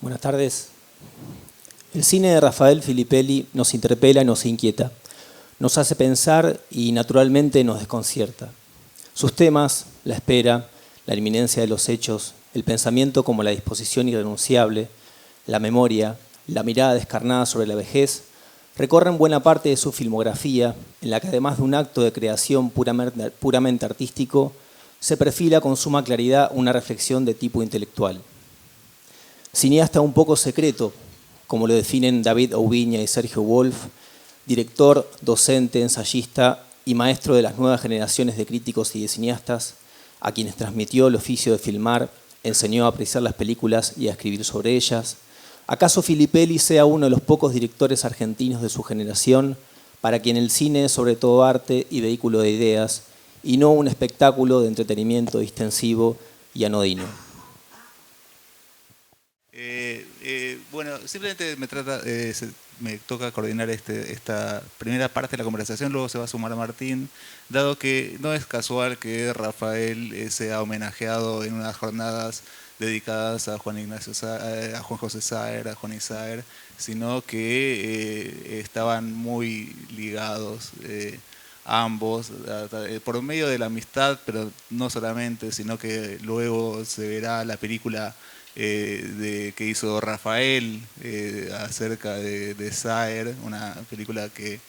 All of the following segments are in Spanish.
Buenas tardes. El cine de Rafael Filippelli nos interpela y nos inquieta. Nos hace pensar y naturalmente nos desconcierta. Sus temas, la espera, la inminencia de los hechos, el pensamiento como la disposición irrenunciable, la memoria, la mirada descarnada sobre la vejez, recorren buena parte de su filmografía, en la que además de un acto de creación puramente artístico, se perfila con suma claridad una reflexión de tipo intelectual. Cineasta un poco secreto, como lo definen David Oubiña y Sergio Wolf, director, docente, ensayista y maestro de las nuevas generaciones de críticos y de cineastas, a quienes transmitió el oficio de filmar, enseñó a apreciar las películas y a escribir sobre ellas. ¿Acaso Filippelli sea uno de los pocos directores argentinos de su generación para quien el cine es sobre todo arte y vehículo de ideas y no un espectáculo de entretenimiento distensivo y anodino? Bueno, simplemente me toca coordinar esta primera parte de la conversación, luego se va a sumar Martín, dado que no es casual que Rafael sea homenajeado en unas jornadas dedicadas a Juan José Saer, a Juan Isaer, sino que estaban muy ligados ambos por medio de la amistad, pero no solamente, sino que luego se verá la película que hizo Rafael acerca de Saer, una película que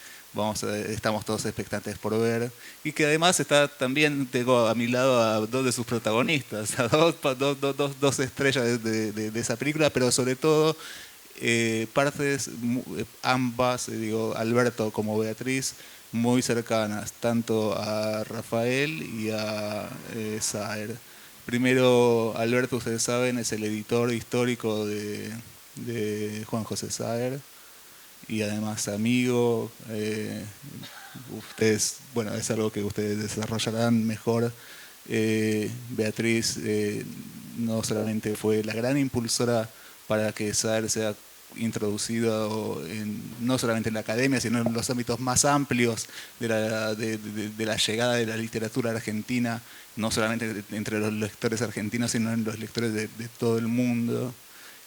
estamos todos expectantes por ver, y que además tengo a mi lado a dos de sus protagonistas, a dos estrellas de esa película, pero sobre todo partes, ambas, Alberto como Beatriz, muy cercanas, tanto a Rafael y a Saer. Primero, Alberto, ustedes saben, es el editor histórico de Juan José Saer y además amigo. Bueno, es algo que ustedes desarrollarán mejor. Beatriz no solamente fue la gran impulsora para que Saer sea introducido no solamente en la academia, sino en los ámbitos más amplios de la llegada de la literatura argentina, no solamente entre los lectores argentinos, sino en los lectores de todo el mundo.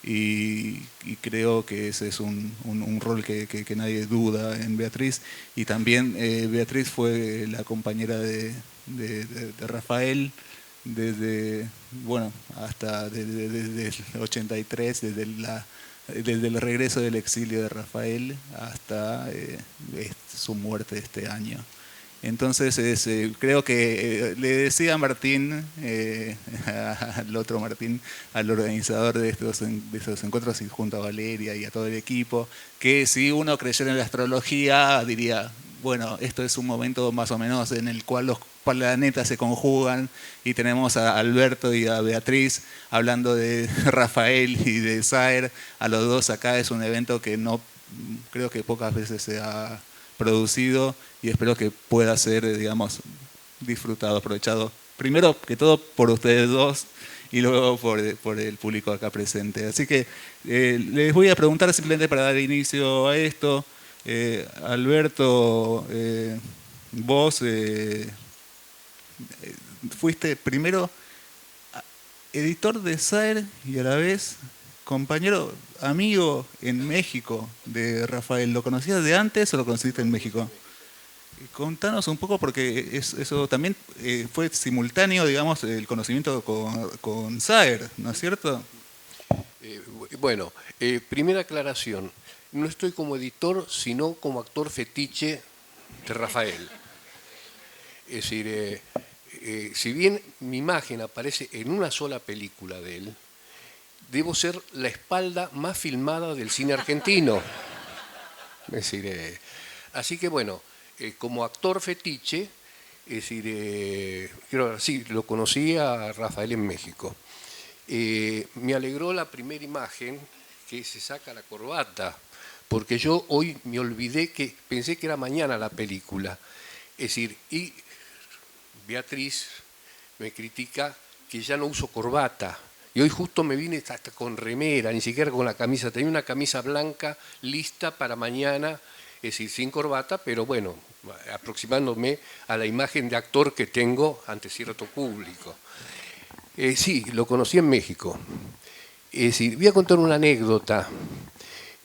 Y creo que ese es un rol que nadie duda en Beatriz. Y también Beatriz fue la compañera de Rafael desde el 83, desde el regreso del exilio de Rafael hasta su muerte este año. Entonces, creo que le decía a Martín, al otro Martín, al organizador de estos encuentros, y junto a Valeria y a todo el equipo, que si uno creyera en la astrología, diría, bueno, esto es un momento más o menos en el cual los planetas se conjugan y tenemos a Alberto y a Beatriz hablando de Rafael y de Saer, a los dos acá. Es un evento que no creo que pocas veces se ha producido y espero que pueda ser, disfrutado, aprovechado, primero que todo por ustedes dos y luego por el público acá presente. Así que les voy a preguntar simplemente para dar inicio a esto. Alberto, vos fuiste primero editor de Saer y a la vez compañero, amigo en México de Rafael. ¿Lo conocías de antes o lo conociste en México? Contanos un poco, porque eso también fue simultáneo, el conocimiento con Saer, ¿no es cierto? Primera aclaración. No estoy como editor, sino como actor fetiche de Rafael. Es decir, si bien mi imagen aparece en una sola película de él, debo ser la espalda más filmada del cine argentino. Es decir, así que bueno, como actor fetiche, sí, lo conocí a Rafael en México. Me alegró la primera imagen, que se saca la corbata, porque yo hoy me olvidé que pensé que era mañana la película. Es decir, y Beatriz me critica que ya no uso corbata. Y hoy justo me vine hasta con remera, ni siquiera con la camisa. Tenía una camisa blanca lista para mañana, es decir, sin corbata, pero bueno, aproximándome a la imagen de actor que tengo ante cierto público. Sí, lo conocí en México. Es decir, voy a contar una anécdota.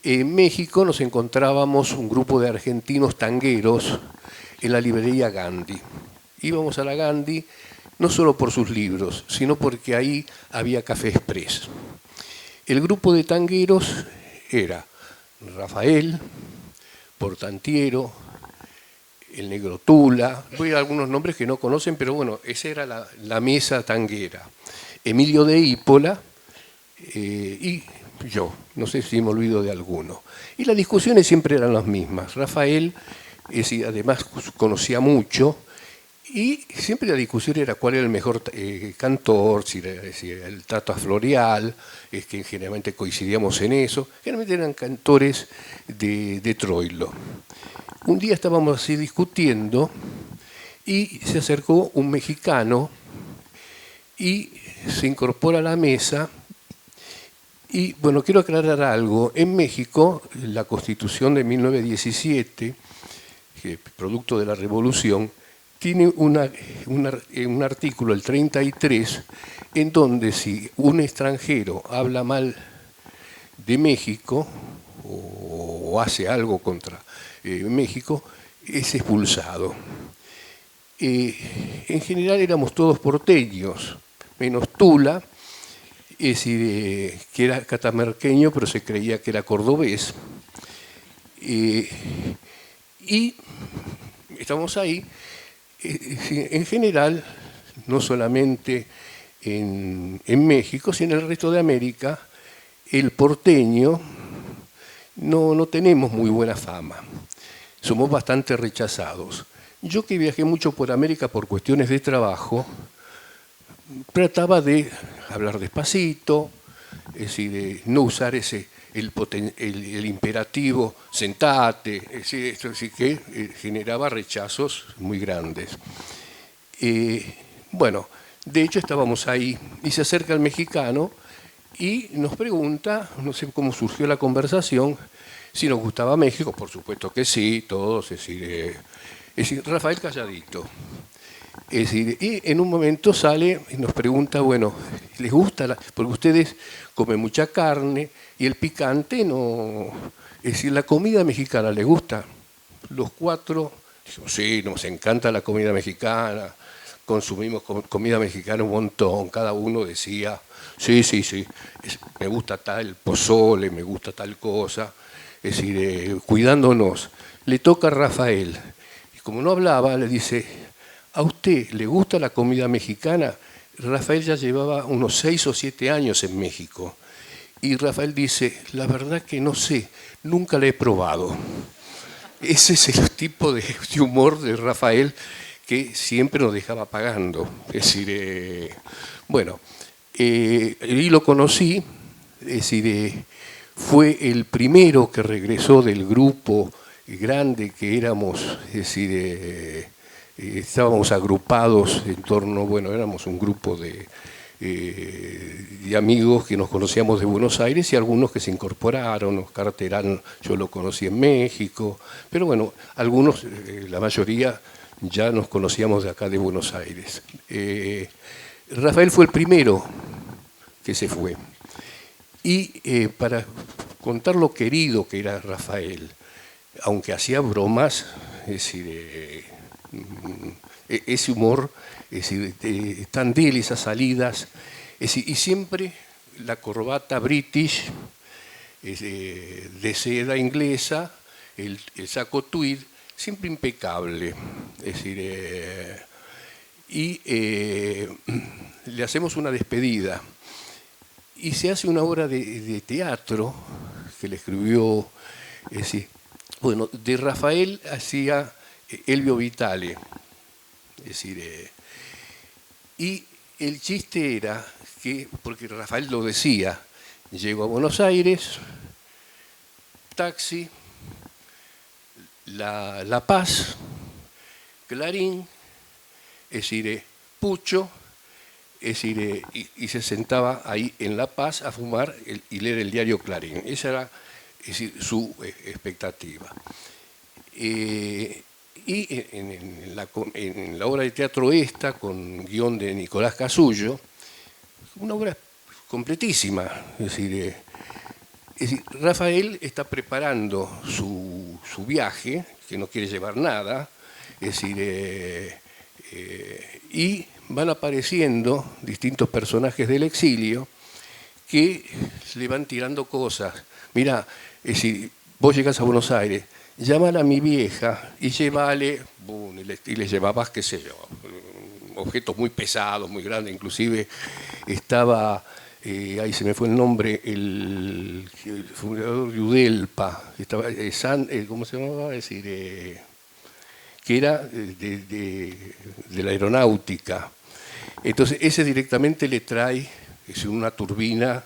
En México nos encontrábamos un grupo de argentinos tangueros en la librería Gandhi. Íbamos a la Gandhi no solo por sus libros, sino porque ahí había café express. El grupo de tangueros era Rafael, Portantiero, el Negro Tula, voy a algunos nombres que no conocen, pero bueno, esa era la mesa tanguera. Emilio de Ípola y yo, no sé si me olvido de alguno. Y las discusiones siempre eran las mismas. Rafael, además, conocía mucho, y siempre la discusión era cuál era el mejor cantor, si el trato a Floreal, que generalmente coincidíamos en eso. Generalmente eran cantores de Troilo. Un día estábamos así discutiendo y se acercó un mexicano y se incorpora a la mesa. Y bueno, quiero aclarar algo. En México, la Constitución de 1917, producto de la Revolución, tiene un artículo, el 33, en donde si un extranjero habla mal de México o hace algo contra México, es expulsado. En general éramos todos porteños, menos Tula, es decir, que era catamarqueño, pero se creía que era cordobés. Y estamos ahí. En general, no solamente en México, sino en el resto de América, el porteño no tenemos muy buena fama. Somos bastante rechazados. Yo, que viajé mucho por América por cuestiones de trabajo, trataba de hablar despacito, es decir, de no usar el imperativo sentate, es decir, esto sí que generaba rechazos muy grandes. Bueno, de hecho estábamos ahí y se acerca el mexicano y nos pregunta, no sé cómo surgió la conversación, si nos gustaba México. Por supuesto que sí, todos, es decir, Rafael calladito. Es decir, y en un momento sale y nos pregunta, bueno, ¿les gusta? Porque ustedes comen mucha carne y el picante no... Es decir, ¿la comida mexicana les gusta? Los cuatro, dijimos, sí, nos encanta la comida mexicana, consumimos comida mexicana un montón, cada uno decía, sí, me gusta tal pozole, me gusta tal cosa, es decir, cuidándonos. Le toca a Rafael, y como no hablaba, le dice, ¿a usted le gusta la comida mexicana? Rafael ya llevaba unos 6 o 7 años en México. Y Rafael dice, la verdad que no sé, nunca la he probado. Ese es el tipo de humor de Rafael que siempre nos dejaba pagando. Es decir, bueno, y lo conocí, es decir, fue el primero que regresó del grupo grande que éramos, es decir, estábamos agrupados en torno, bueno, éramos un grupo de amigos que nos conocíamos de Buenos Aires y algunos que se incorporaron. Oscar Terán, yo lo conocí en México, pero bueno, algunos, la mayoría, ya nos conocíamos de acá de Buenos Aires. Rafael fue el primero que se fue. Y para contar lo querido que era Rafael, aunque hacía bromas, es decir, ese humor, es decir, tan de él, esas salidas, es decir, y siempre la corbata british, de seda inglesa, el saco tweed, siempre impecable. Es decir, le hacemos una despedida y se hace una obra de teatro que le escribió, es decir, bueno, de Rafael hacía Elvio Vitale. Es decir, y el chiste era que, porque Rafael lo decía, llego a Buenos Aires, taxi, La Paz, Clarín, es decir, Pucho, es decir, y se sentaba ahí en La Paz a fumar y leer el diario Clarín. Esa era, es decir, su expectativa. Y en la obra de teatro esta, con guión de Nicolás Casullo, una obra completísima. Es decir, Rafael está preparando su viaje, que no quiere llevar nada, es decir, y van apareciendo distintos personajes del exilio que le van tirando cosas. Mirá, es decir, vos llegás a Buenos Aires, llamala a mi vieja y llévale, y le llevabas, qué sé yo, objetos muy pesados, muy grandes, inclusive estaba, ahí se me fue el nombre, el fundador de Udelpa, estaba, ¿cómo se llamaba? Es decir, que era de la aeronáutica. Entonces ese directamente le trae una turbina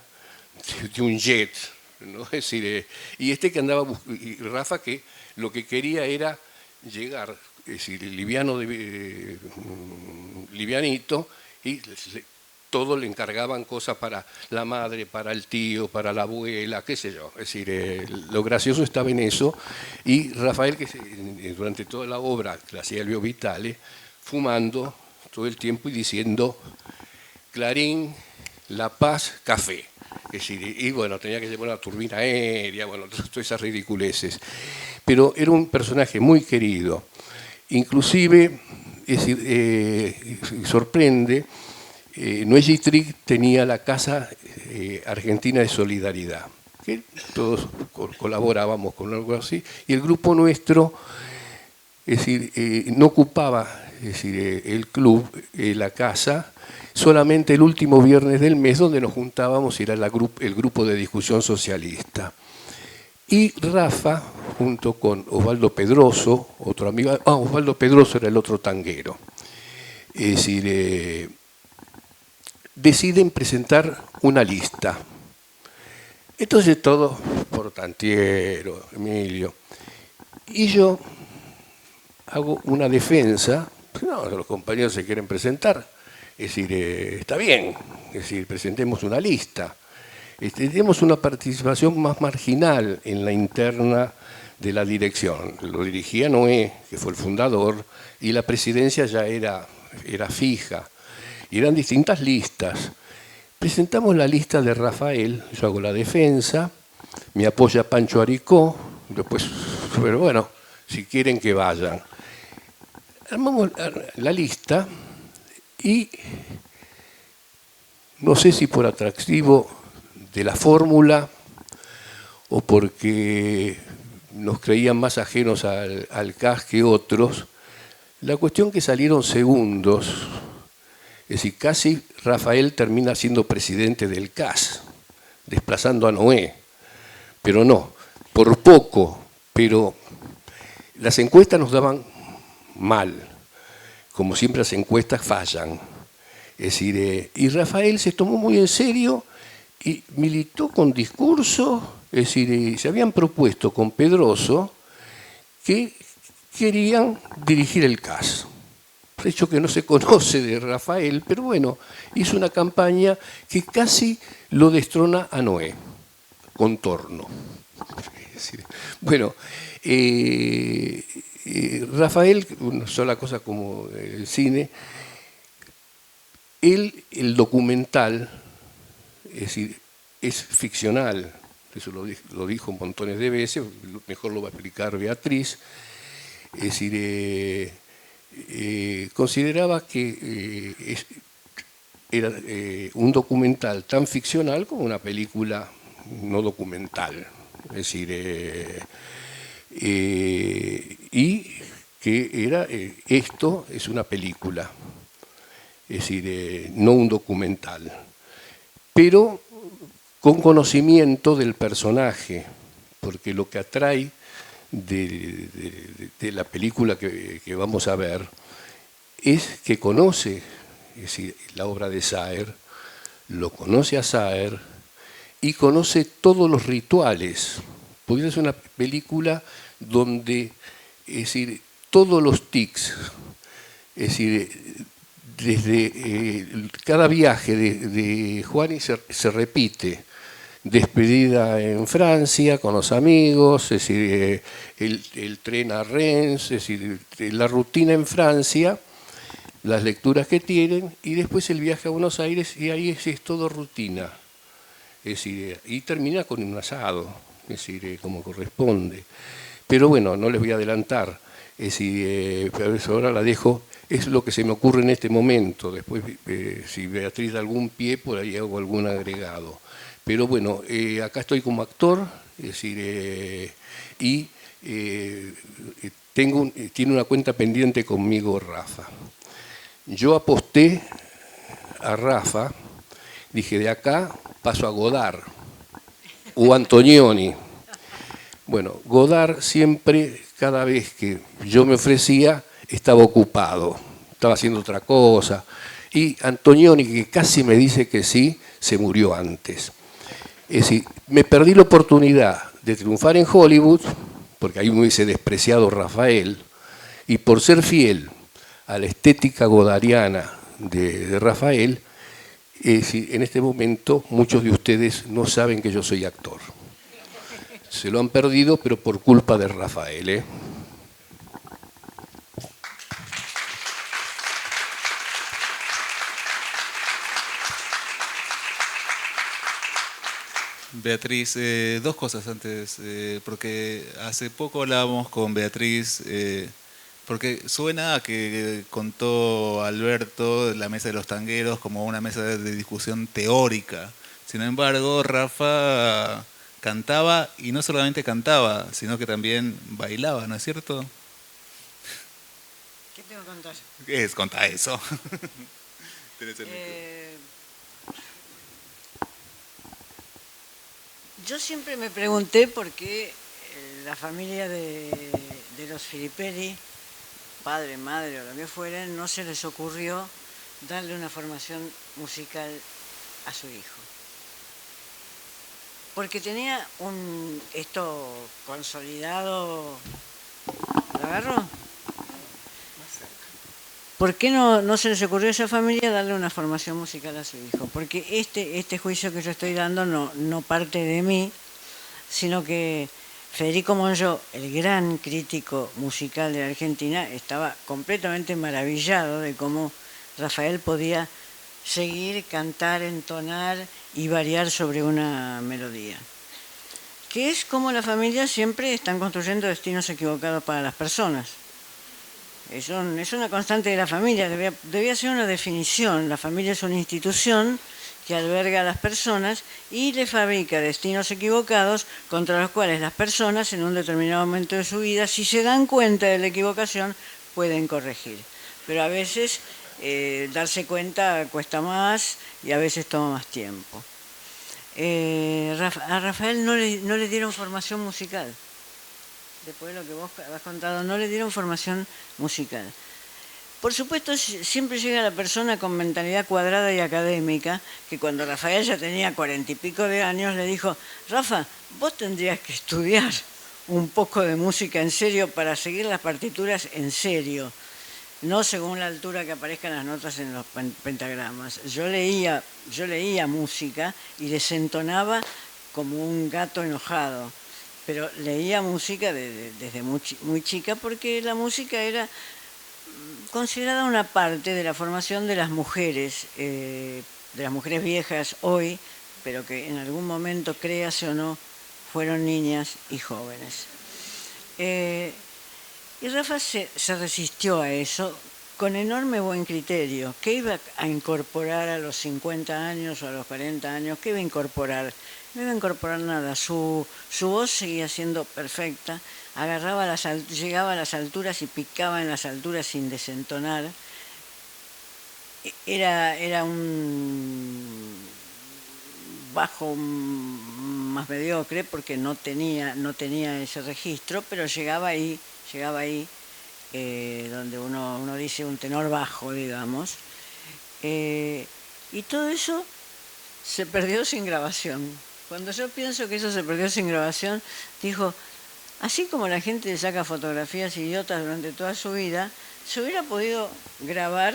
de un jet, ¿no? Es decir, y este que andaba, y Rafa, que lo que quería era llegar, es decir, livianito, y todo le encargaban cosas para la madre, para el tío, para la abuela, qué sé yo. Es decir, lo gracioso estaba en eso, y Rafael, que durante toda la obra que hacía Elvio Vitale, fumando todo el tiempo y diciendo Clarín, La Paz, café. Es decir, y bueno, tenía que llevar una turbina aérea, bueno, todas esas ridiculeces. Pero era un personaje muy querido. Inclusive, es decir, sorprende, Noé Gitrig tenía la Casa Argentina de Solidaridad, que todos colaborábamos con algo así, y el grupo nuestro, es decir, no ocupaba, es decir, el club, la casa, solamente el último viernes del mes, donde nos juntábamos y era el grupo de discusión socialista. Y Rafa, junto con Osvaldo Pedroso, otro amigo, Osvaldo Pedroso era el otro tanguero, es decir, deciden presentar una lista. Entonces todo por Tantiero, Emilio, y yo hago una defensa. No, los compañeros se quieren presentar, es decir, está bien, es decir, presentemos una lista. Tenemos una participación más marginal en la interna de la dirección. Lo dirigía Noé, que fue el fundador, y la presidencia ya era fija, y eran distintas listas. Presentamos la lista de Rafael, yo hago la defensa, me apoya Pancho Aricó, después, pero bueno, si quieren que vayan. Armamos la lista y no sé si por atractivo de la fórmula o porque nos creían más ajenos al CAS que otros, la cuestión que salieron segundos, es decir, casi Rafael termina siendo presidente del CAS, desplazando a Noé, pero no, por poco, pero las encuestas nos daban mal, como siempre las encuestas fallan. Es decir, y Rafael se tomó muy en serio y militó con discurso, es decir, se habían propuesto con Pedroso que querían dirigir el CAS. Hecho que no se conoce de Rafael, pero bueno, hizo una campaña que casi lo destrona a Noé, Contorno. Bueno, Rafael, una sola cosa como el cine, el documental, es decir, es ficcional, eso lo dijo montones de veces, mejor lo va a explicar Beatriz, es decir, consideraba que era un documental tan ficcional como una película no documental, es decir, y que era esto es una película, es decir, no un documental, pero con conocimiento del personaje, porque lo que atrae de la película que vamos a ver es que conoce, es decir, la obra de Saer, lo conoce a Saer y conoce todos los rituales, porque es una película donde, es decir, todos los tics, es decir, desde cada viaje de Juani se repite. Despedida en Francia con los amigos, es decir, el tren a Rennes, es decir, la rutina en Francia, las lecturas que tienen, y después el viaje a Buenos Aires, y ahí es todo rutina. es decir, y termina con un asado, es decir, como corresponde. Pero bueno, no les voy a adelantar, es decir, pero eso ahora la dejo, es lo que se me ocurre en este momento. Después, si Beatriz da algún pie, por ahí hago algún agregado. Pero bueno, acá estoy como actor, es decir, y tiene una cuenta pendiente conmigo Rafa. Yo aposté a Rafa, dije, de acá paso a Godard o Antonioni. Bueno, Godard siempre, cada vez que yo me ofrecía, estaba ocupado, estaba haciendo otra cosa. Y Antonioni, que casi me dice que sí, se murió antes. Es decir, me perdí la oportunidad de triunfar en Hollywood, porque ahí me hubiese despreciado Rafael, y por ser fiel a la estética godariana de Rafael, es decir, en este momento muchos de ustedes no saben que yo soy actor. Se lo han perdido, pero por culpa de Rafael, ¿eh? Beatriz, dos cosas antes, porque hace poco hablábamos con Beatriz, porque suena a que contó Alberto la mesa de los tangueros como una mesa de discusión teórica. Sin embargo, Rafa cantaba, y no solamente cantaba, sino que también bailaba, ¿no es cierto? ¿Qué tengo que contar? ¿Qué es? Contá eso. Tenés el micro. Yo siempre me pregunté por qué la familia de los Filippelli, padre, madre o lo que fueran, no se les ocurrió darle una formación musical a su hijo. Porque tenía esto consolidado. ¿Lo agarro? ¿Por qué no se les ocurrió a esa familia darle una formación musical a su hijo? Porque este juicio que yo estoy dando no parte de mí, sino que Federico Monjó, el gran crítico musical de Argentina, estaba completamente maravillado de cómo Rafael podía seguir, cantar, entonar y variar sobre una melodía. Que es como la familia siempre están construyendo destinos equivocados para las personas. Es una constante de la familia, debía ser una definición. La familia es una institución que alberga a las personas y le fabrica destinos equivocados contra los cuales las personas en un determinado momento de su vida, si se dan cuenta de la equivocación, pueden corregir. Pero a veces darse cuenta cuesta más y a veces toma más tiempo. A Rafael no le dieron formación musical. Después de lo que vos has contado, no le dieron formación musical. Por supuesto, siempre llega la persona con mentalidad cuadrada y académica, que cuando Rafael ya tenía 40 y pico de años, le dijo, Rafa, vos tendrías que estudiar un poco de música en serio para seguir las partituras en serio, no según la altura que aparezcan las notas en los pentagramas. Yo leía música y desentonaba como un gato enojado. Pero leía música desde muy chica porque la música era considerada una parte de la formación de las mujeres viejas hoy, pero que en algún momento, créase o no, fueron niñas y jóvenes. Y Rafa se resistió a eso con enorme buen criterio. ¿Qué iba a incorporar a los 50 años o a los 40 años? ¿Qué iba a incorporar? No iba a incorporar nada, su voz seguía siendo perfecta, llegaba a las alturas y picaba en las alturas sin desentonar. Era un bajo más mediocre porque no tenía ese registro, pero llegaba ahí donde uno dice un tenor bajo, digamos. Y todo eso se perdió sin grabación. Cuando yo pienso que eso se perdió sin grabación, dijo, así como la gente saca fotografías idiotas durante toda su vida, se hubiera podido grabar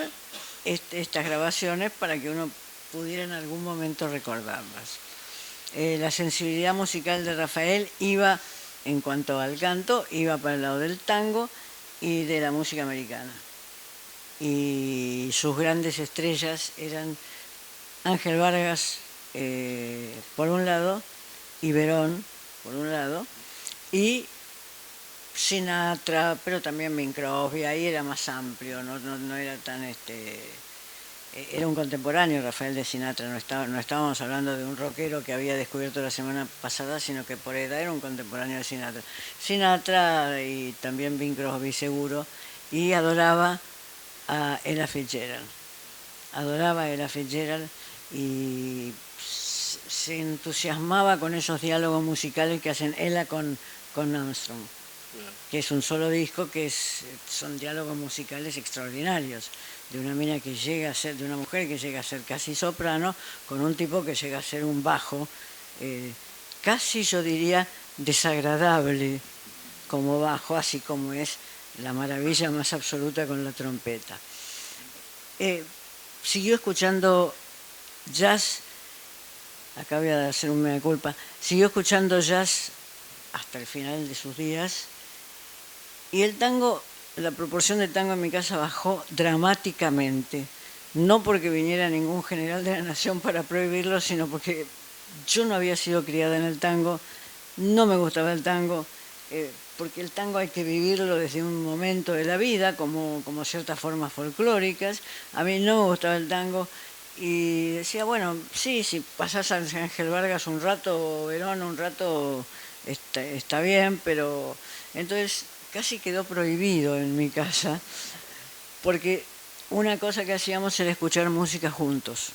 estas grabaciones para que uno pudiera en algún momento recordarlas. La sensibilidad musical de Rafael iba, en cuanto al canto, iba para el lado del tango y de la música americana. Y sus grandes estrellas eran Ángel Vargas, por un lado, y Verón, por un lado, y Sinatra, pero también Bing Crosby. Ahí era más amplio, no era tan era un contemporáneo Rafael de Sinatra, no estábamos hablando de un rockero que había descubierto la semana pasada, sino que por edad era un contemporáneo de Sinatra. Sinatra y también Bing Crosby seguro, y adoraba a Ella Fitzgerald. Adoraba a Ella Fitzgerald y se entusiasmaba con esos diálogos musicales que hacen Ella con Armstrong, que es un solo disco que son diálogos musicales extraordinarios, de una mina que llega a ser, de una mujer que llega a ser casi soprano, con un tipo que llega a ser un bajo, casi yo diría desagradable como bajo, así como es la maravilla más absoluta con la trompeta. Siguió escuchando jazz, acá voy a hacer un mea culpa, siguió escuchando jazz hasta el final de sus días, y el tango, la proporción de tango en mi casa bajó dramáticamente, no porque viniera ningún general de la nación para prohibirlo, sino porque yo no había sido criada en el tango, no me gustaba el tango, porque el tango hay que vivirlo desde un momento de la vida, como ciertas formas folclóricas. A mí no me gustaba el tango y decía, bueno, sí, si pasás a Ángel Vargas un rato, o Verón un rato, está bien, pero entonces casi quedó prohibido en mi casa, porque una cosa que hacíamos era escuchar música juntos.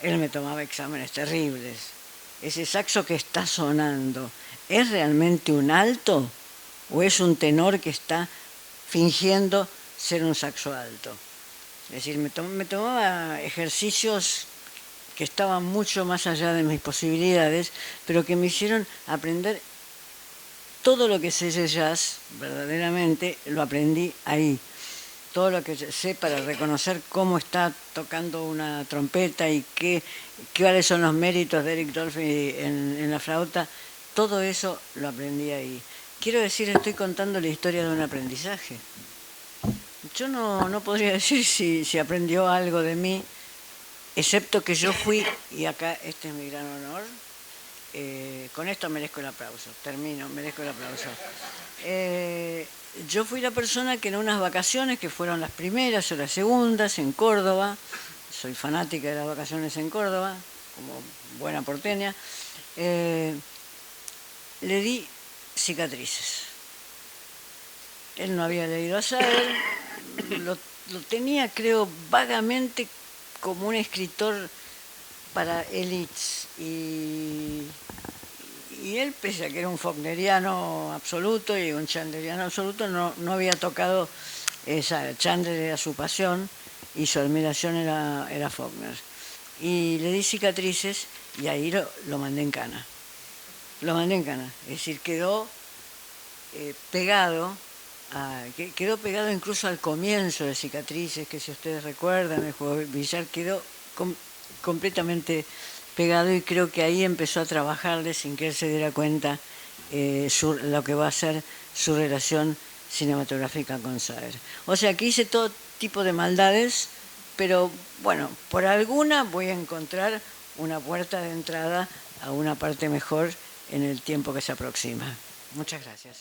Él me tomaba exámenes terribles. Ese saxo que está sonando, ¿es realmente un alto o es un tenor que está fingiendo ser un saxo alto? Es decir, me tomaba ejercicios que estaban mucho más allá de mis posibilidades, pero que me hicieron aprender todo lo que sé de jazz, verdaderamente, lo aprendí ahí. Todo lo que sé para reconocer cómo está tocando una trompeta y cuáles son los méritos de Eric Dolphy en la flauta, todo eso lo aprendí ahí. Quiero decir, estoy contando la historia de un aprendizaje. Yo no podría decir si aprendió algo de mí, excepto que yo fui, y acá este es mi gran honor, con esto merezco el aplauso, termino, merezco el aplauso. Yo fui la persona que en unas vacaciones, que fueron las primeras o las segundas en Córdoba, soy fanática de las vacaciones en Córdoba, como buena porteña, le di cicatrices. Él no había leído a Saer, lo tenía, creo, vagamente como un escritor para élites, y él, pese a que era un faulkneriano absoluto y un chandleriano absoluto, no había tocado esa. Chandler era su pasión y su admiración era Faulkner. Y le di cicatrices y ahí lo mandé en cana. Lo mandé en cana, es decir, quedó pegado. Quedó pegado incluso al comienzo de Cicatrices, que si ustedes recuerdan, el juego de billar quedó completamente pegado, y creo que ahí empezó a trabajarle sin que él se diera cuenta lo que va a ser su relación cinematográfica con Saer. O sea, que hice todo tipo de maldades, pero bueno, por alguna voy a encontrar una puerta de entrada a una parte mejor en el tiempo que se aproxima. Muchas gracias.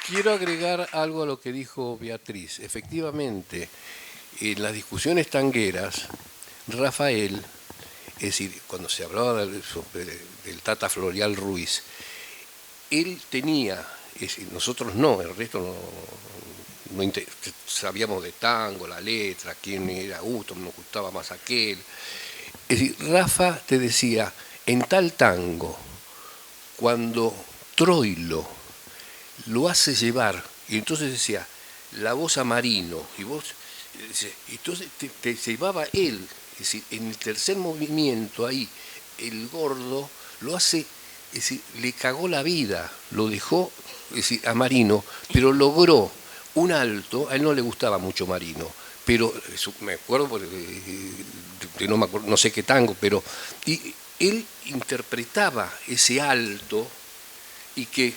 Quiero agregar algo a lo que dijo Beatriz. Efectivamente, en las discusiones tangueras, Rafael, es decir, cuando se hablaba del Tata Florial Ruiz, él tenía, es decir, nosotros no, el resto no sabíamos de tango, la letra, quién era gusto, nos gustaba más aquel. Es decir, Rafa te decía, en tal tango, cuando Troilo lo hace llevar, y entonces decía, la voz a Marino, y vos, entonces te llevaba él, es decir, en el tercer movimiento ahí, el gordo lo hace, es decir, le cagó la vida, lo dejó, es decir, a Marino, pero logró un alto. A él no le gustaba mucho Marino, pero me acuerdo, porque no sé qué tango, pero y él interpretaba ese alto, y que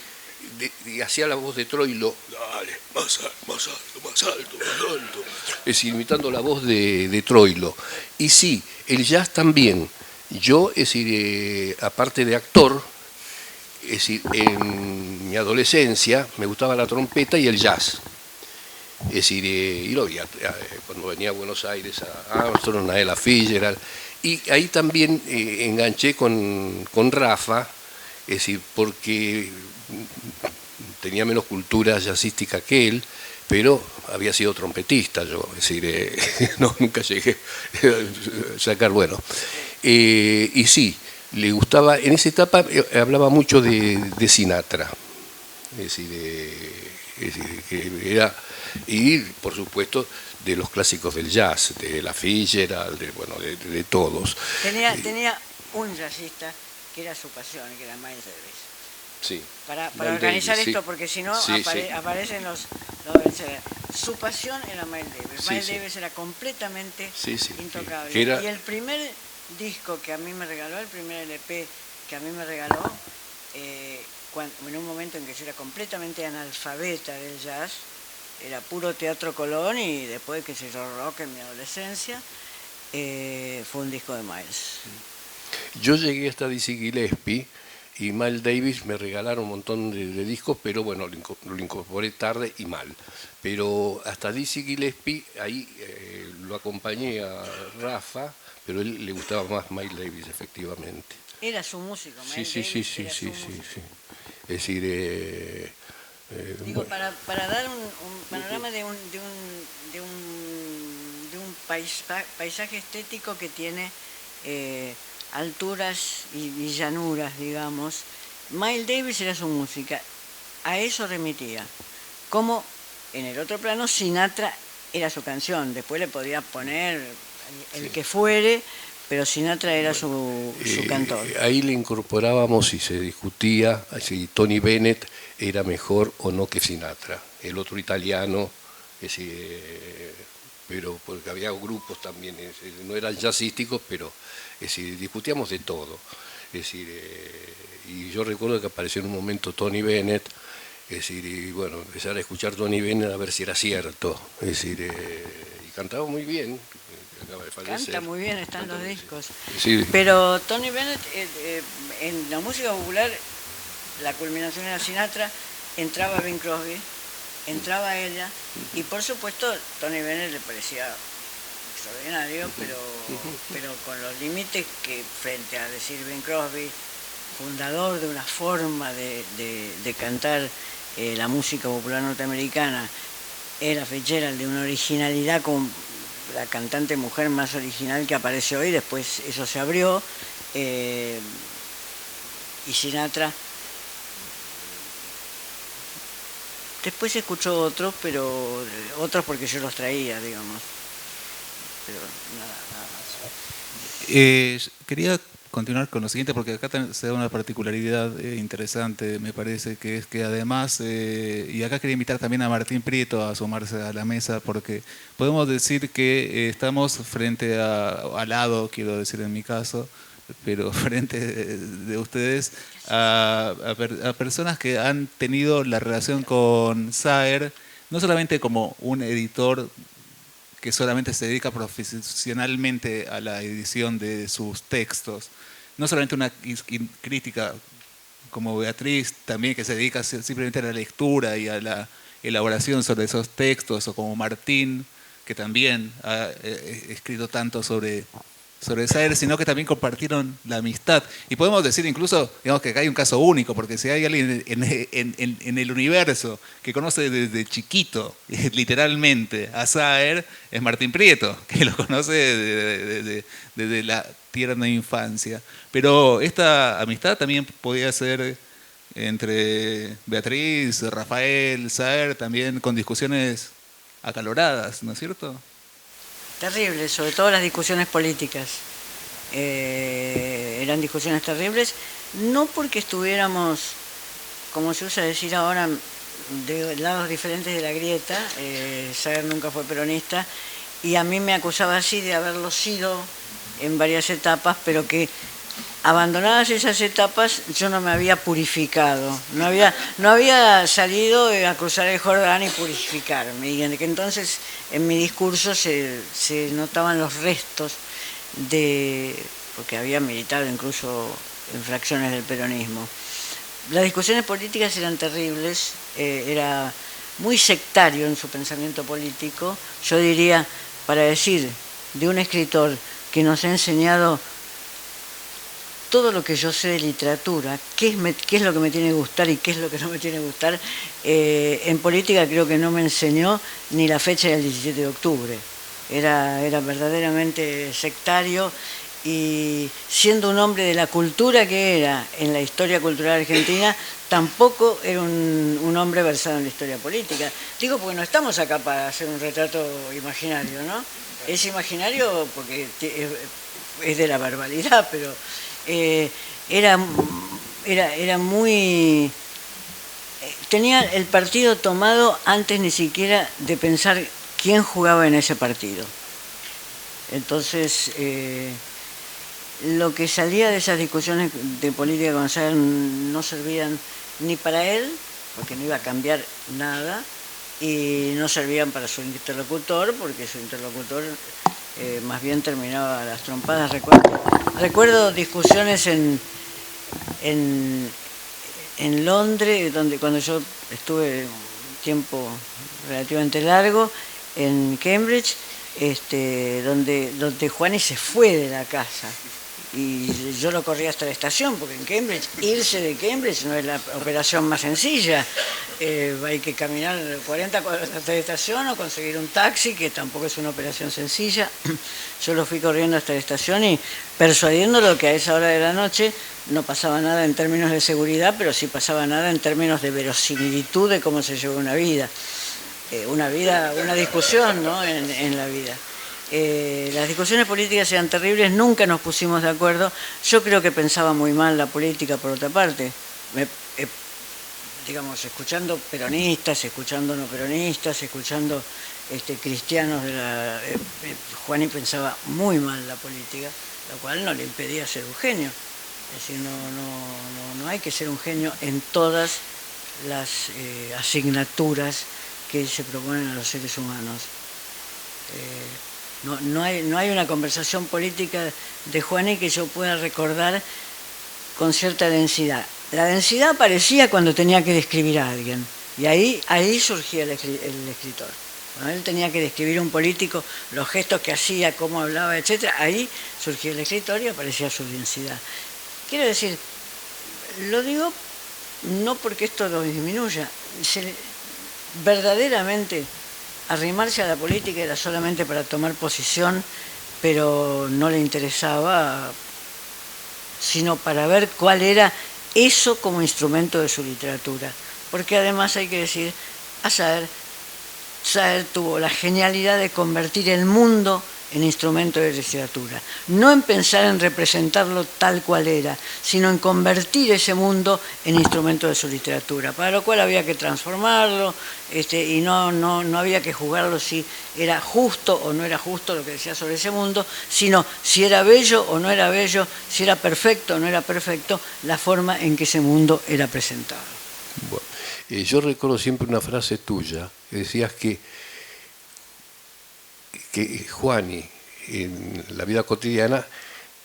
y hacía la voz de Troilo, dale, más alto, más alto, más alto, más alto. Es decir, imitando la voz de Troilo. Y sí, el jazz también. Yo, es decir, aparte de actor, es decir, en mi adolescencia me gustaba la trompeta y el jazz. Es decir, y lo vi cuando venía a Buenos Aires a Armstrong, a Ella Fitzgerald. Y ahí también enganché con Rafa, es decir, porque tenía menos cultura jazzística que él, pero había sido trompetista yo, es decir, no, nunca llegué a sacar, bueno. Y sí, le gustaba, en esa etapa hablaba mucho de Sinatra, es decir, que era, y por supuesto de los clásicos del jazz, de Ella Fitzgerald, de todos. Tenía un jazzista que era su pasión, que era Miles Davis. Sí. Para Miles organizar Davis, esto, sí. porque si no Sí, sí. aparecen los su pasión era Miles Davis. Sí, Miles sí. Davis era completamente Sí, sí, intocable. que era- Y el primer disco que a mí me regaló, el primer LP que a mí me regaló, en un momento en que yo era completamente analfabeta del jazz, era puro Teatro Colón y después que se hizo rock en mi adolescencia, fue un disco de Miles. Yo llegué hasta Dizzy Gillespie y Miles Davis me regalaron un montón de discos, pero bueno, lo incorporé tarde y mal. Pero hasta Dizzy Gillespie, ahí lo acompañé a Rafa, pero a él le gustaba más Miles Davis, efectivamente. Era su músico, Sí, Miles sí, Davis sí, sí, era sí, su sí, músico. sí. Es decir, Digo, bueno, para dar un panorama de un paisaje estético que tiene alturas y llanuras, digamos. Miles Davis era su música, a eso remitía. Como en el otro plano, Sinatra era su canción, después le podía poner el que fuere, pero Sinatra era su cantor. ahí le incorporábamos y se discutía si Tony Bennett era mejor o no que Sinatra, el otro italiano, es decir, pero porque había grupos también, no eran jazzísticos, pero es decir, discutíamos de todo. Es decir, y yo recuerdo que apareció en un momento Tony Bennett, es decir, y bueno, empezar a escuchar Tony Bennett a ver si era cierto, es decir, y cantaba muy bien. Acaba de fallecer. Canta muy bien, están los discos. Sí. Pero Tony Bennett, en la música popular, la culminación era Sinatra, entraba Bing Crosby, entraba ella, y por supuesto Tony Bennett le parecía extraordinario, pero con los límites que frente a decir Bing Crosby, fundador de una forma de cantar la música popular norteamericana, Ella Fitzgerald, de una originalidad con la cantante mujer más original que aparece hoy, después eso se abrió, y Sinatra. Después escuchó otros, pero otros porque yo los traía, digamos. Pero nada más. Quería continuar con lo siguiente porque acá se da una particularidad interesante, me parece, que es que además, y acá quería invitar también a Martín Prieto a sumarse a la mesa porque podemos decir que estamos frente al lado, quiero decir en mi caso, pero frente de ustedes a personas que han tenido la relación con Saer, no solamente como un editor que solamente se dedica profesionalmente a la edición de sus textos, no solamente una crítica como Beatriz, también que se dedica simplemente a la lectura y a la elaboración sobre esos textos, o como Martín, que también ha escrito tanto sobre Saer, sino que también compartieron la amistad. Y podemos decir incluso, digamos, que acá hay un caso único, porque si hay alguien en el universo que conoce desde chiquito, literalmente, a Saer, es Martín Prieto, que lo conoce desde la tierna infancia. Pero esta amistad también podía ser entre Beatriz, Rafael, Saer, también con discusiones acaloradas, ¿no es cierto? Terribles, sobre todo las discusiones políticas. Eran discusiones terribles, no porque estuviéramos, como se usa decir ahora, de lados diferentes de la grieta. Saer nunca fue peronista y a mí me acusaba así de haberlo sido en varias etapas, pero que abandonadas esas etapas, yo no me había purificado, no había salido a cruzar el Jordán y purificarme. Y en que entonces en mi discurso se notaban los restos porque había militado incluso en fracciones del peronismo. Las discusiones políticas eran terribles, era muy sectario en su pensamiento político. Yo diría, para decir de un escritor que nos ha enseñado todo lo que yo sé de literatura, qué es lo que me tiene que gustar y qué es lo que no me tiene que gustar, en política creo que no me enseñó ni la fecha del 17 de octubre. Era verdaderamente sectario, y siendo un hombre de la cultura que era en la historia cultural argentina, tampoco era un hombre versado en la historia política. Digo, porque no estamos acá para hacer un retrato imaginario, ¿no? Es imaginario porque es de la verbalidad, pero era muy... Tenía el partido tomado antes ni siquiera de pensar quién jugaba en ese partido. Entonces, lo que salía de esas discusiones de política con Saer no servían ni para él, porque no iba a cambiar nada, y no servían para su interlocutor, porque su interlocutor más bien terminaba a las trompadas. Recuerdo discusiones en Londres, cuando yo estuve un tiempo relativamente largo, en Cambridge, donde Juani se fue de la casa y yo lo corrí hasta la estación, porque en Cambridge, irse de Cambridge no es la operación más sencilla. Hay que caminar 40 cuadras hasta la estación o conseguir un taxi, que tampoco es una operación sencilla. Yo lo fui corriendo hasta la estación y persuadiéndolo que a esa hora de la noche no pasaba nada en términos de seguridad, pero sí pasaba nada en términos de verosimilitud de cómo se lleva una vida, una discusión, ¿no? en la vida. Las discusiones políticas eran terribles, nunca nos pusimos de acuerdo. Yo creo que pensaba muy mal la política, por otra parte. Digamos, escuchando peronistas, escuchando no peronistas, escuchando cristianos Juani pensaba muy mal la política, lo cual no le impedía ser un genio. Es decir, no hay que ser un genio en todas las asignaturas que se proponen a los seres humanos. No hay una conversación política de Juani que yo pueda recordar con cierta densidad. La densidad aparecía cuando tenía que describir a alguien, y ahí surgía el escritor. Cuando él tenía que describir a un político, los gestos que hacía, cómo hablaba, etc., ahí surgía el escritor y aparecía su densidad. Quiero decir, lo digo no porque esto lo disminuya, verdaderamente arrimarse a la política era solamente para tomar posición, pero no le interesaba, sino para ver cuál era eso como instrumento de su literatura. Porque además hay que decir, Saer tuvo la genialidad de convertir el mundo en instrumento de literatura. No en pensar en representarlo tal cual era, sino en convertir ese mundo en instrumento de su literatura, para lo cual había que transformarlo, y no había que jugarlo si era justo o no era justo lo que decía sobre ese mundo, sino si era bello o no era bello, si era perfecto o no era perfecto, la forma en que ese mundo era presentado. Bueno, yo recuerdo siempre una frase tuya, que decías que Juani en la vida cotidiana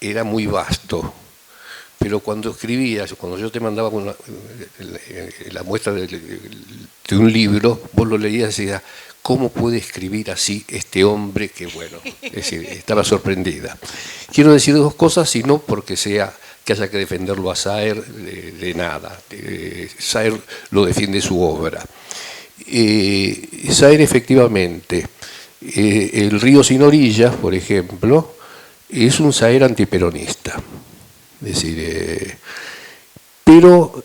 era muy vasto, pero cuando escribías, cuando yo te mandaba la muestra de un libro, vos lo leías y decías, ¿cómo puede escribir así este hombre? Que bueno, es decir, estaba sorprendida. Quiero decir dos cosas, y no porque que haya que defenderlo a Saer de nada. Saer lo defiende su obra. Saer efectivamente, El río sin orillas, por ejemplo, es un Saer antiperonista. Es decir, pero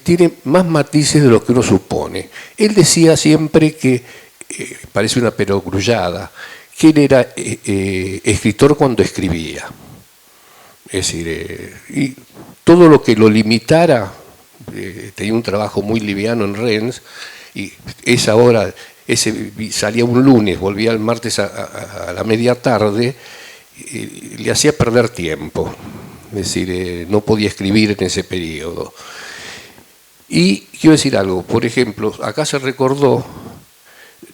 tiene más matices de lo que uno supone. Él decía siempre que, parece una perogrullada, que él era escritor cuando escribía. Es decir, y todo lo que lo limitara, tenía un trabajo muy liviano en Rennes, y esa hora, salía un lunes, volvía el martes a la media tarde, le hacía perder tiempo. es decir, no podía escribir en ese periodo. Y quiero decir algo, por ejemplo, acá se recordó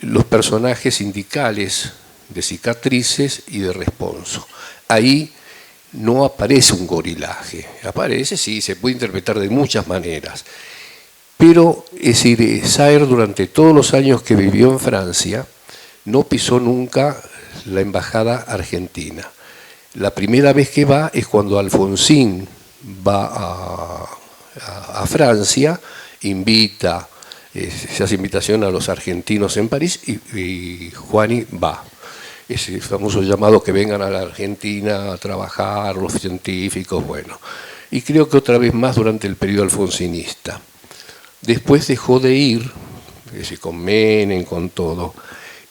los personajes sindicales de Cicatrices y de Responso. Ahí no aparece un gorilaje, aparece, sí, se puede interpretar de muchas maneras. Pero, es decir, Saer durante todos los años que vivió en Francia no pisó nunca la embajada argentina. La primera vez que va es cuando Alfonsín va a Francia, invita, se hace invitación a los argentinos en París y Juani va. Ese famoso llamado que vengan a la Argentina a trabajar, los científicos, bueno. Y creo que otra vez más durante el periodo alfonsinista. Después dejó de ir, es decir, con Menem, con todo,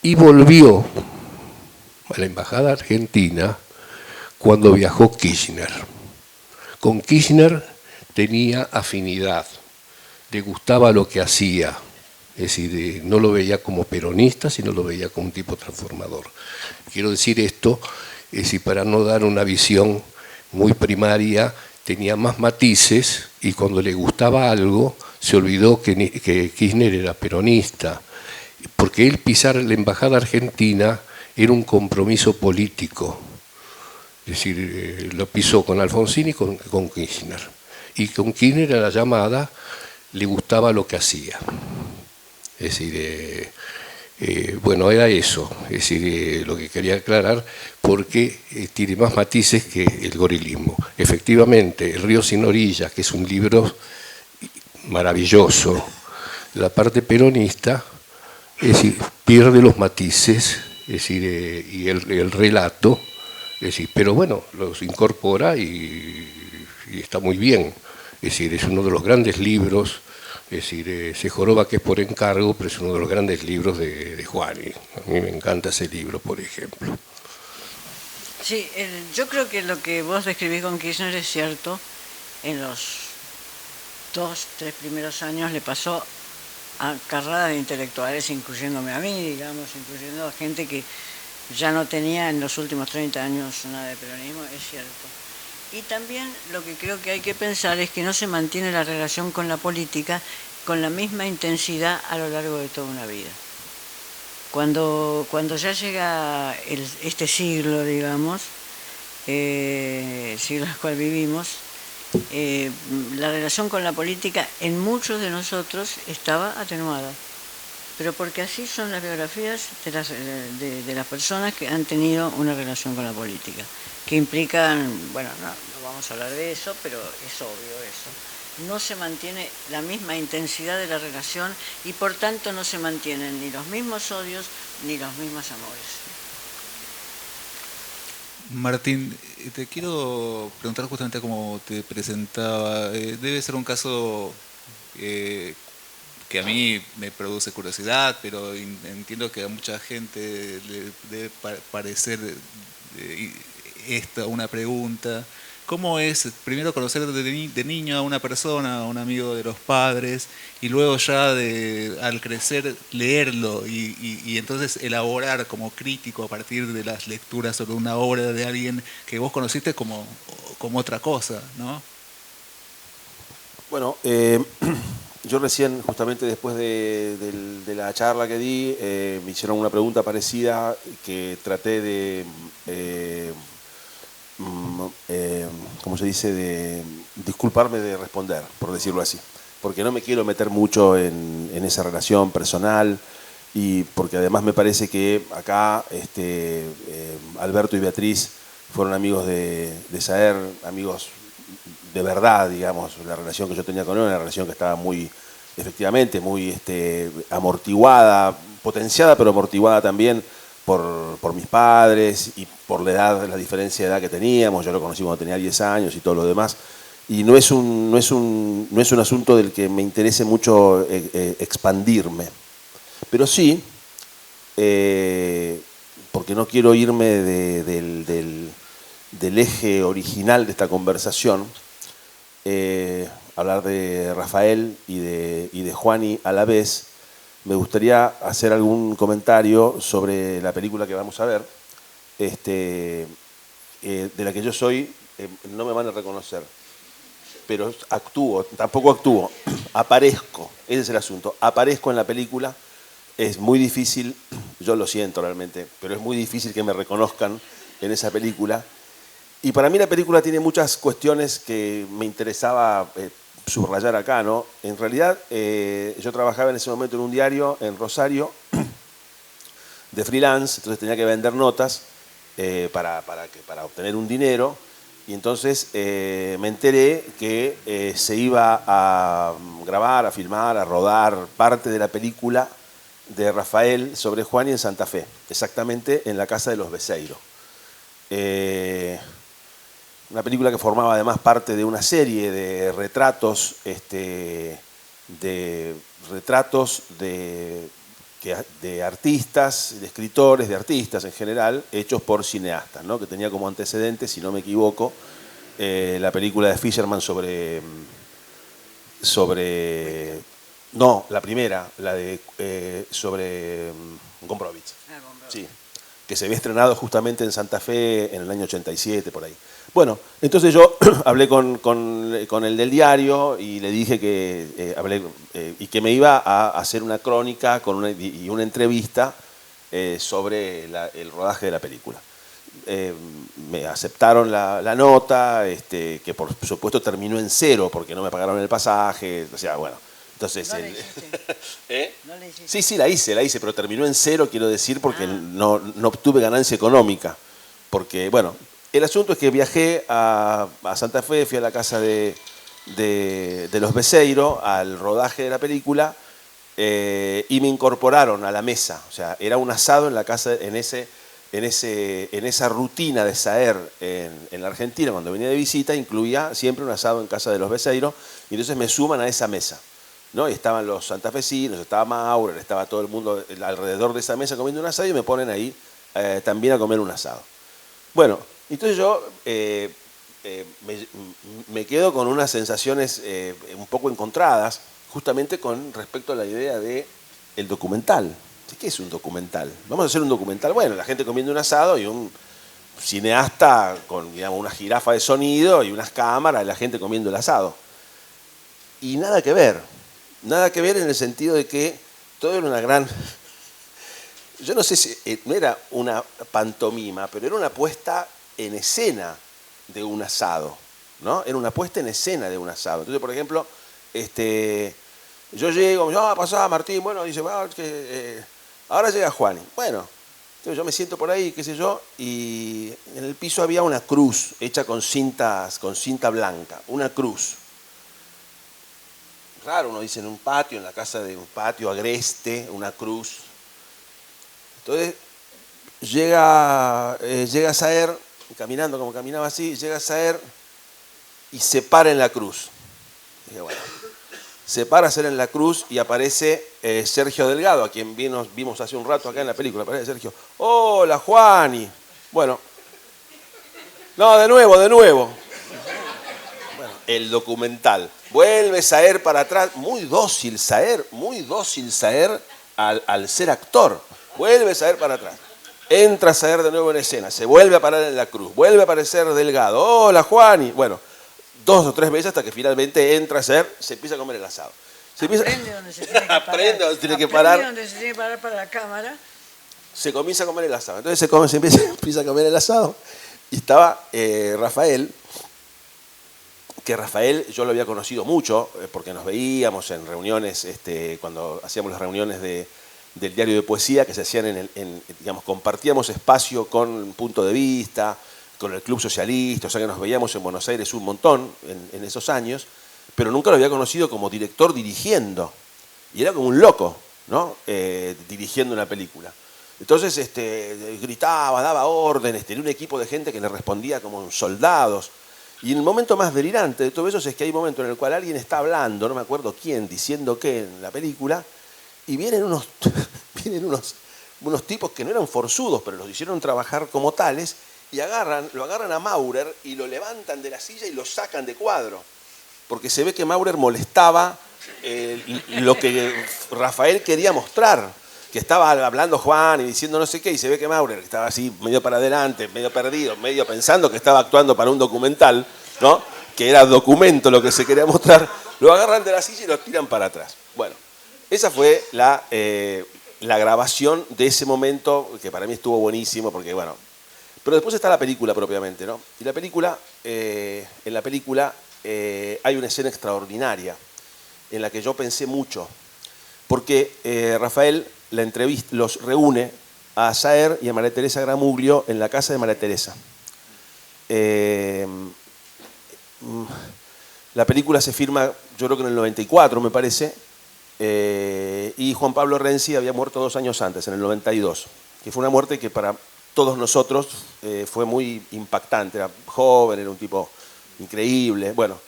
y volvió a la embajada argentina cuando viajó Kirchner. Con Kirchner tenía afinidad, le gustaba lo que hacía, es decir, no lo veía como peronista, sino lo veía como un tipo transformador. Quiero decir esto, es decir, para no dar una visión muy primaria, tenía más matices y cuando le gustaba algo se olvidó que Kirchner era peronista, porque él pisar la embajada argentina era un compromiso político. Es decir, lo pisó con Alfonsín y con Kirchner. Y con Kirchner a la llamada le gustaba lo que hacía. Es decir, bueno, era eso. Es decir, lo que quería aclarar, porque tiene más matices que el gorilismo. Efectivamente, El río sin orillas, que es un libro maravilloso, la parte peronista, es decir, pierde los matices, es decir, y el relato, es decir, pero bueno, los incorpora y está muy bien. Es decir, es uno de los grandes libros, es decir, Se joroba que es por encargo, pero es uno de los grandes libros de Juani. A mí me encanta ese libro, por ejemplo. Sí, yo creo que lo que vos describís con Kirchner es cierto. En los 2-3 primeros años le pasó a carrada de intelectuales, incluyéndome a mí, digamos, incluyendo a gente que ya no tenía en los últimos 30 años nada de peronismo, es cierto. Y también lo que creo que hay que pensar es que no se mantiene la relación con la política con la misma intensidad a lo largo de toda una vida. Cuando ya llega este siglo, digamos, siglo en el cual vivimos, la relación con la política en muchos de nosotros estaba atenuada. Pero porque así son las biografías de las personas que han tenido una relación con la política, que implican, bueno, no vamos a hablar de eso, pero es obvio eso. No se mantiene la misma intensidad de la relación y por tanto no se mantienen ni los mismos odios ni los mismos amores. Martín, te quiero preguntar justamente cómo te presentaba. Debe ser un caso que a mí me produce curiosidad, pero entiendo que a mucha gente le debe parecer esta una pregunta. ¿Cómo es primero conocer de niño a una persona, a un amigo de los padres, y luego ya al crecer leerlo y entonces elaborar como crítico a partir de las lecturas sobre una obra de alguien que vos conociste como otra cosa, ¿no? Bueno, yo recién, justamente después de la charla que di, me hicieron una pregunta parecida que traté de, ¿cómo se dice?, de disculparme de responder, por decirlo así. Porque no me quiero meter mucho en esa relación personal y porque además me parece que acá Alberto y Beatriz fueron amigos de Saer, amigos de verdad, digamos. La relación que yo tenía con él era una relación que estaba muy, efectivamente, muy amortiguada, potenciada, pero amortiguada también por mis padres y por la edad, la diferencia de edad que teníamos. Yo lo conocí cuando tenía 10 años y todo lo demás. Y no es un asunto del que me interese mucho expandirme. Pero sí, porque no quiero irme del eje original de esta conversación, hablar de Rafael y de Juani a la vez, me gustaría hacer algún comentario sobre la película que vamos a ver, de la que yo soy no me van a reconocer, pero actúo, tampoco actúo, aparezco, ese es el asunto, aparezco en la película, es muy difícil, yo lo siento realmente, pero es muy difícil que me reconozcan en esa película. Y para mí la película tiene muchas cuestiones que me interesaba subrayar acá, ¿no? En realidad, yo trabajaba en ese momento en un diario en Rosario, de freelance, entonces tenía que vender notas para obtener un dinero, y entonces me enteré que se iba a grabar, a filmar, a rodar parte de la película de Rafael sobre Juani en Santa Fe, exactamente en la casa de los Bezeiro. Una película que formaba además parte de una serie de retratos, de artistas, de escritores, de artistas en general, hechos por cineastas, ¿no? Que tenía como antecedente, si no me equivoco, la película de Fisherman no, la primera, la de sobre Gombrowicz. Sí, que se había estrenado justamente en Santa Fe en el año 87, por ahí. Bueno, entonces yo hablé con el del diario y le dije que y que me iba a hacer una crónica y una entrevista sobre el rodaje de la película. Me aceptaron la nota, que por supuesto terminó en 0 porque no me pagaron el pasaje, o sea, bueno. Entonces, ¿No le hiciste? ¿Eh? ¿No le hiciste? Sí, la hice, pero terminó en 0, quiero decir, porque no obtuve ganancia económica. Porque, bueno, el asunto es que viajé a Santa Fe, fui a la casa de los Bezeiro, al rodaje de la película, y me incorporaron a la mesa. O sea, era un asado en la casa, en esa rutina de Saer en la Argentina, cuando venía de visita, incluía siempre un asado en casa de los Bezeiro, y entonces me suman a esa mesa, ¿no? Y estaban los santafesinos, estaba Maurer, estaba todo el mundo alrededor de esa mesa comiendo un asado, y me ponen ahí también a comer un asado. Bueno, entonces yo me quedo con unas sensaciones un poco encontradas, justamente con respecto a la idea del documental. ¿Qué es un documental? Vamos a hacer un documental. Bueno, la gente comiendo un asado y un cineasta con, digamos, una jirafa de sonido y unas cámaras y la gente comiendo el asado. Y nada que ver. Nada que ver en el sentido de que todo era una gran... Yo no sé si no era una pantomima, pero era una puesta en escena de un asado, ¿no? Era una puesta en escena de un asado. Entonces, por ejemplo, yo llego, pasá Martín, bueno, dice, ahora llega Juani. Bueno, entonces yo me siento por ahí, qué sé yo, y en el piso había una cruz hecha con cinta blanca, una cruz. Raro, uno dice en un patio, en la casa de un patio agreste, una cruz. Entonces llega Saer, caminando como caminaba así, llega Saer y se para en la cruz. Dije, bueno, se para Saer en la cruz y aparece Sergio Delgado, a quien vimos hace un rato acá en la película. Aparece Sergio. Hola, Juani. Bueno, no, de nuevo. Bueno, el documental. Vuelve Saer para atrás, muy dócil Saer al ser actor. Vuelve Saer para atrás. Entra Saer de nuevo en escena, se vuelve a parar en la cruz, vuelve a aparecer Delgado. Hola, Juani. Bueno, 2 o 3 veces hasta que finalmente entra Saer, se empieza a comer el asado. Aprende donde se tiene que parar. Aprende donde tiene que parar. Aprende donde se tiene que parar para la cámara. Se comienza a comer el asado. Entonces se empieza a comer el asado. Y estaba Rafael, que Rafael yo lo había conocido mucho, porque nos veíamos en reuniones, cuando hacíamos las reuniones del diario de poesía que se hacían digamos, compartíamos espacio con Punto de Vista, con el Club Socialista, o sea que nos veíamos en Buenos Aires un montón en esos años, pero nunca lo había conocido como director dirigiendo. Y era como un loco, ¿no? Dirigiendo una película. Entonces gritaba, daba órdenes, tenía un equipo de gente que le respondía como soldados. Y en el momento más delirante de todo eso es que hay un momento en el cual alguien está hablando, no me acuerdo quién, diciendo qué en la película, y vienen unos tipos que no eran forzudos, pero los hicieron trabajar como tales, y lo agarran a Maurer y lo levantan de la silla y lo sacan de cuadro. Porque se ve que Maurer molestaba lo que Rafael quería mostrar. que estaba hablando Juan y diciendo no sé qué, y se ve que Maurer estaba así medio para adelante, medio perdido, medio pensando que estaba actuando para un documental, ¿no? Que era documento lo que se quería mostrar, lo agarran de la silla y lo tiran para atrás. Bueno, esa fue la grabación de ese momento, que para mí estuvo buenísimo, porque bueno, pero después está la película propiamente, ¿no? Y la película, en la película hay una escena extraordinaria en la que yo pensé mucho, porque Rafael los reúne a Saer y a María Teresa Gramuglio en la casa de María Teresa. La película se filma, yo creo que en el 94, me parece, y Juan Pablo Renzi había muerto 2 años antes, en el 92, que fue una muerte que para todos nosotros fue muy impactante. Era joven, era un tipo increíble. Bueno,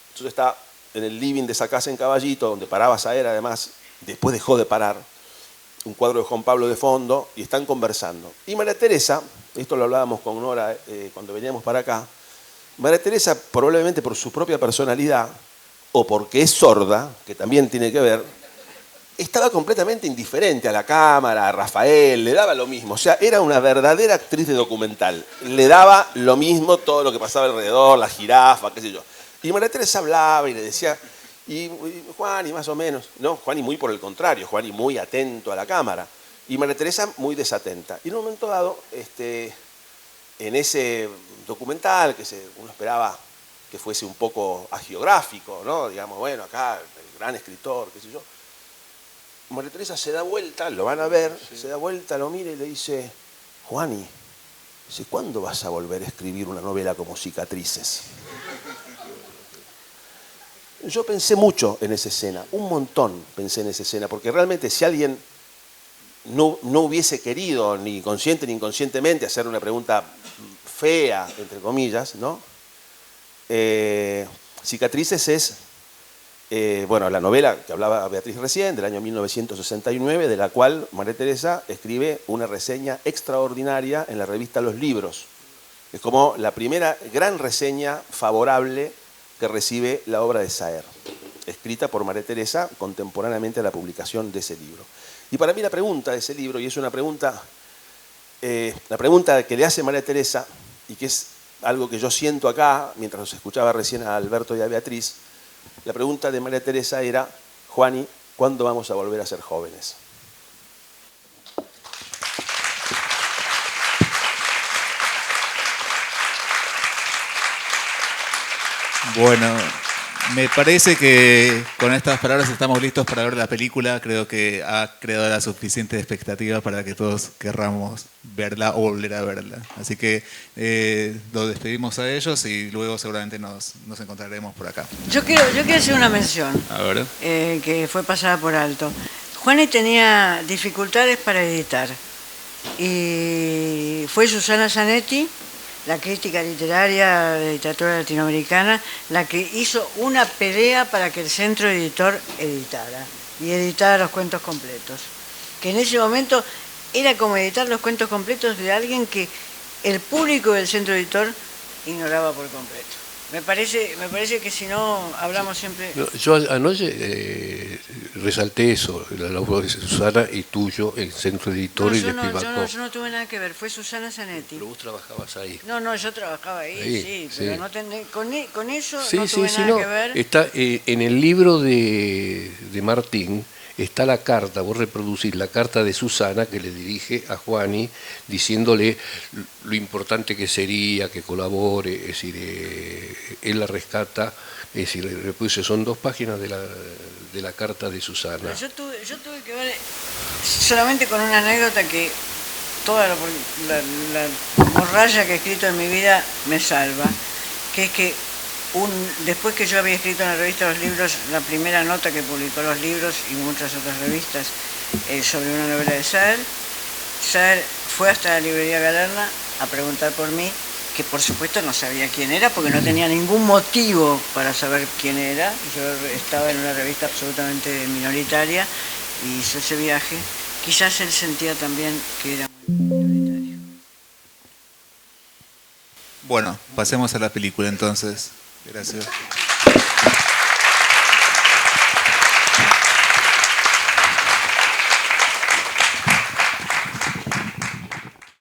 entonces está en el living de esa casa en Caballito, donde paraba Saer, además, después dejó de parar, un cuadro de Juan Pablo de fondo, y están conversando. Y María Teresa, esto lo hablábamos con Nora cuando veníamos para acá, María Teresa, probablemente por su propia personalidad, o porque es sorda, que también tiene que ver, estaba completamente indiferente a la cámara, a Rafael, le daba lo mismo. O sea, era una verdadera actriz de documental. Le daba lo mismo todo lo que pasaba alrededor, la jirafa, qué sé yo. Y María Teresa hablaba y le decía, y Juan, y más o menos, no, Juan y muy por el contrario, Juan y muy atento a la cámara. Y María Teresa muy desatenta. Y en un momento dado, en ese documental, que uno esperaba que fuese un poco agiográfico, ¿no? Digamos, bueno, acá el gran escritor, qué sé yo. María Teresa se da vuelta, lo van a ver, sí. Se da vuelta, lo mira y le dice, Juani, dice, ¿cuándo vas a volver a escribir una novela como Cicatrices? Yo pensé mucho en esa escena, un montón pensé en esa escena, porque realmente si alguien no hubiese querido, ni consciente ni inconscientemente, hacer una pregunta fea, entre comillas, ¿no? Cicatrices es, bueno, la novela que hablaba Beatriz recién, del año 1969, de la cual María Teresa escribe una reseña extraordinaria en la revista Los Libros. Es como la primera gran reseña favorable que recibe la obra de Saer, escrita por María Teresa contemporáneamente a la publicación de ese libro. Y para mí la pregunta de ese libro, y es una pregunta, la pregunta que le hace María Teresa, y que es algo que yo siento acá, mientras los escuchaba recién a Alberto y a Beatriz, la pregunta de María Teresa era, Juani, ¿cuándo vamos a volver a ser jóvenes? Bueno, me parece que con estas palabras estamos listos para ver la película. Creo que ha creado la suficiente expectativa para que todos querramos verla o volver a verla. Así que los despedimos a ellos y luego seguramente nos encontraremos por acá. Yo quiero hacer una mención, A ver. que fue pasada por alto. Juani tenía dificultades para editar y fue Susana Zanetti, la crítica literaria de literatura latinoamericana, la que hizo una pelea para que el centro editor editara, y editara los cuentos completos. Que en ese momento era como editar los cuentos completos de alguien que el público del centro editor ignoraba por completo. Me parece que si no hablamos siempre... No, yo anoche resalté eso, la labor de Susana y tuyo, el centro editor y de Pibacó. Yo no tuve nada que ver, fue Susana Zanetti. Pero vos trabajabas ahí. No, yo trabajaba ahí, sí, pero sí. No con eso Sí, no tuve nada que ver. Está en el libro de Martín, está la carta, vos reproducís la carta de Susana que le dirige a Juani diciéndole lo importante que sería que colabore, es decir, él la rescata, es decir, reproduce, son 2 páginas de la carta de Susana. Pero yo tuve que ver solamente con una anécdota que toda la morralla que he escrito en mi vida me salva, que es que después que yo había escrito en la revista Los Libros, la primera nota que publicó Los Libros y muchas otras revistas sobre una novela de Saer fue hasta la librería Galerna a preguntar por mí, que por supuesto no sabía quién era, porque no tenía ningún motivo para saber quién era. Yo estaba en una revista absolutamente minoritaria y hizo ese viaje. Quizás él sentía también que era muy minoritario. Bueno, pasemos a la película entonces. Gracias.